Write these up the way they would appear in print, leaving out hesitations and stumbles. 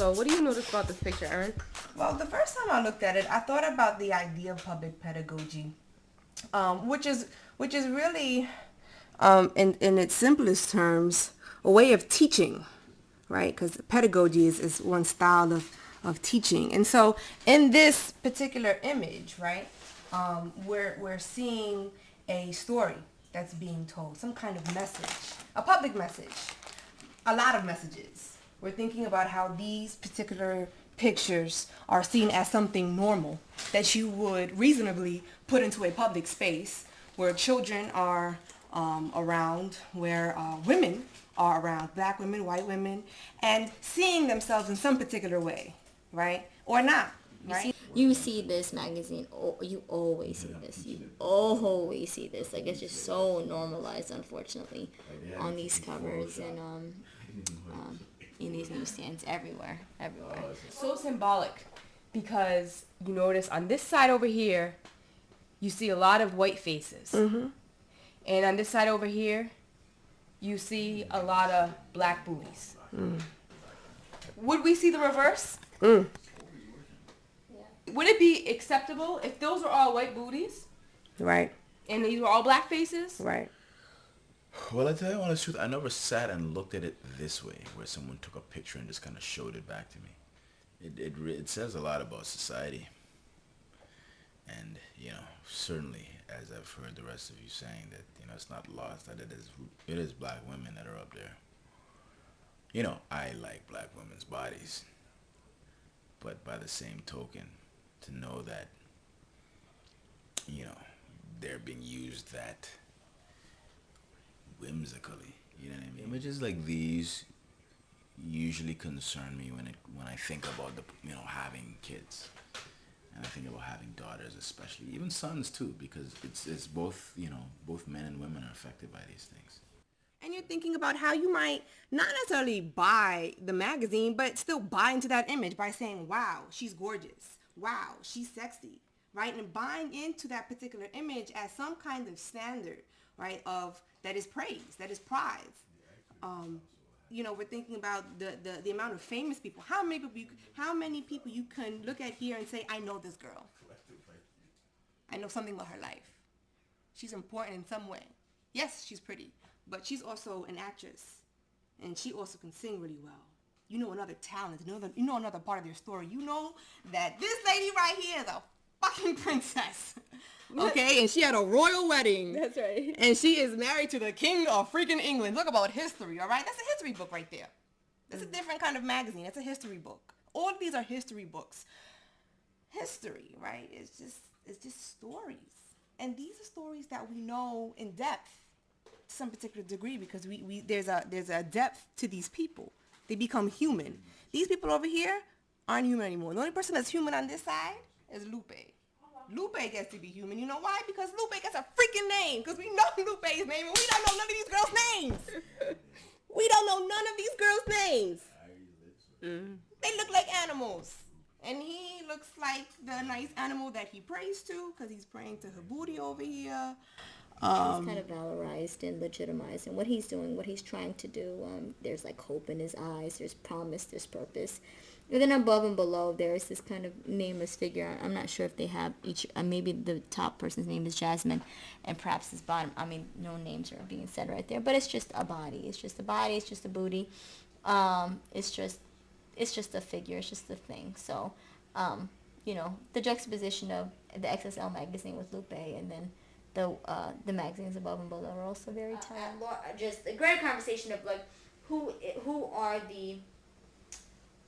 So what do you notice about this picture, Erin? Well, the first time I looked at it, I thought about the idea of public pedagogy, which is really, in its simplest terms, a way of teaching, right? Because pedagogy is one style of teaching. And so in this particular image, right, we're seeing a story that's being told, some kind of message, a public message, a lot of messages. We're thinking about how these particular pictures are seen as something normal that you would reasonably put into a public space where children are around, where women are around, black women, white women, and seeing themselves in some particular way, right? Or not, right? You see this magazine, you always see this. You always see this. Like, it's just so normalized, unfortunately, on these covers and in these newsstands everywhere. So symbolic because you notice on this side over here, you see a lot of white faces. Mm-hmm. And on this side over here, you see a lot of black booties. Mm. Would we see the reverse? Mm. Would it be acceptable if those were all white booties Right, and these were all black faces? right. Well, I tell you honest truth, I never sat and looked at it this way, where someone took a picture and just kind of showed it back to me. It says a lot about society. And, certainly, as I've heard the rest of you saying, that, it's not lost that it is black women that are up there. I like black women's bodies. But by the same token, to know that, they're being used that whimsically, you know what I mean? Images like these usually concern me when I think about having kids, and I think about having daughters, especially even sons too, because it's both both men and women are affected by these things. And you're thinking about how you might not necessarily buy the magazine, but still buy into that image by saying, wow, she's gorgeous. Wow, she's sexy, right? And buying into that particular image as some kind of standard, right, of that is praise, that is prize. We're thinking about the amount of famous people. How many people you can look at here and say, I know this girl. I know something about her life. She's important in some way. Yes, she's pretty, but she's also an actress, and she also can sing really well. You know another talent, you know another part of their story. You know that this lady right here is a fucking princess. Okay, and she had a royal wedding. That's right. And she is married to the king of freaking England. Look about history, all right? That's a history book right there. That's a different kind of magazine. It's a history book. All of these are history books. History, right? It's just stories. And these are stories that we know in depth to some particular degree because there's a depth to these people. They become human. These people over here aren't human anymore. The only person that's human on this side is Lupe. Lupe gets to be human. You know why? Because Lupe gets a freaking name. Because we know Lupe's name and we don't know none of these girls' names. We don't know none of these girls' names. They look like animals. And he looks like the nice animal that he prays to because he's praying to her booty over here. He's kind of valorized and legitimized, and what he's doing, what he's trying to do, there's like hope in his eyes, there's promise, there's purpose. And then above and below, there's this kind of nameless figure. I'm not sure if they have each, maybe the top person's name is Jasmine, and perhaps his bottom, no names are being said right there, but it's just a body. It's just a body, it's just a booty. It's just a figure, it's just a thing. So, the juxtaposition of the XSL magazine with Lupe, and then the magazines above and below are also very telling. Just a great conversation of like who are the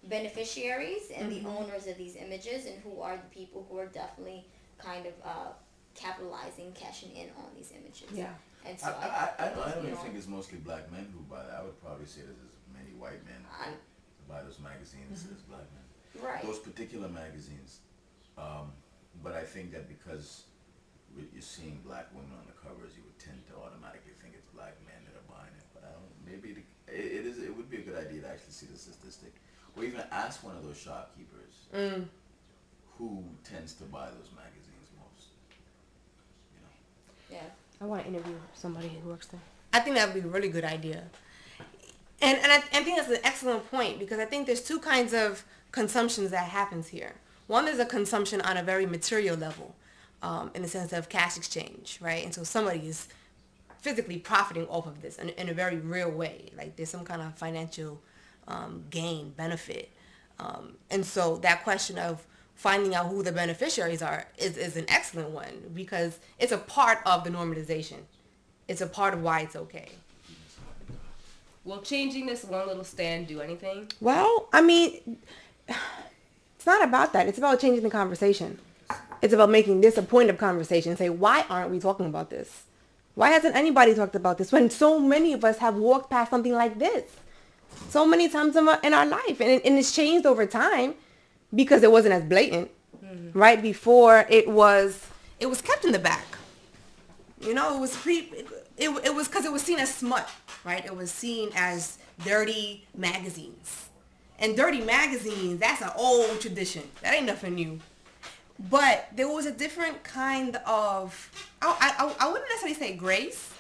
beneficiaries and the owners of these images, and who are the people who are definitely kind of capitalizing, cashing in on these images. Yeah. And so I don't even think it's mostly black men who buy that. I would probably say there's as many white men who buy those magazines as black men. Right. Those particular magazines. But I think that because you're seeing black women on the covers, you would tend to automatically think it's black men that are buying it. But I don't. Maybe it would be a good idea to actually see the statistic, or even ask one of those shopkeepers who tends to buy those magazines most. Yeah. I want to interview somebody who works there. I think that would be a really good idea. I think that's an excellent point, because I think there's two kinds of consumptions that happens here. One is a consumption on a very material level, in the sense of cash exchange, right? And so somebody is physically profiting off of this in a very real way. Like there's some kind of financial gain, benefit. And so that question of finding out who the beneficiaries are is an excellent one, because it's a part of the normalization. It's a part of why it's okay. Will changing this one little stand do anything? Well, I mean, it's not about that. It's about changing the conversation. It's about making this a point of conversation. Say, why aren't we talking about this? Why hasn't anybody talked about this when so many of us have walked past something like this so many times in our life? And it's changed over time because it wasn't as blatant. Mm-hmm. Right before it was kept in the back. You know, it was because it was seen as smut, right? It was seen as dirty magazines. And dirty magazines, that's an old tradition. That ain't nothing new. But there was a different kind of, I wouldn't necessarily say grace,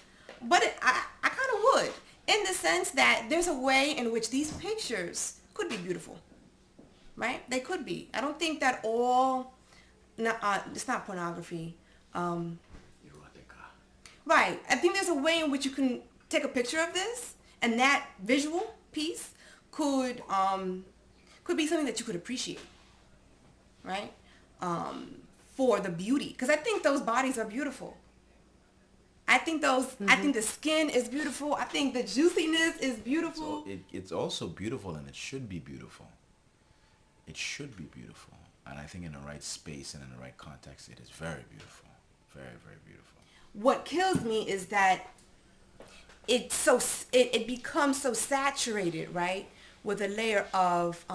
but I kind of would, in the sense that there's a way in which these pictures could be beautiful, right? They could be. I don't think that it's not pornography. Right. I think there's a way in which you can take a picture of this, and that visual piece could be something that you could appreciate, right? For the beauty, because I think those bodies are beautiful. I think I think the skin is beautiful. I think the juiciness is beautiful. So it's also beautiful, and it should be beautiful. It should be beautiful, and I think in the right space and in the right context, it is very beautiful, very, very beautiful. What kills me is that it becomes so saturated, right, with a layer of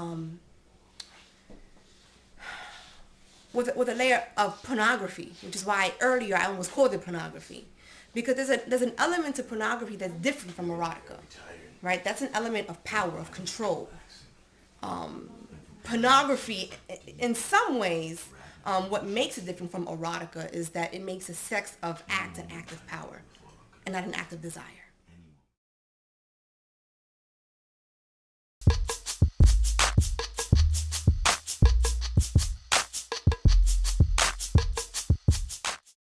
with a layer of pornography, which is why earlier I almost called it pornography, because there's an element to pornography that's different from erotica, right? That's an element of power, of control. Pornography, in some ways, what makes it different from erotica is that it makes a sex of act an act of power, and not an act of desire.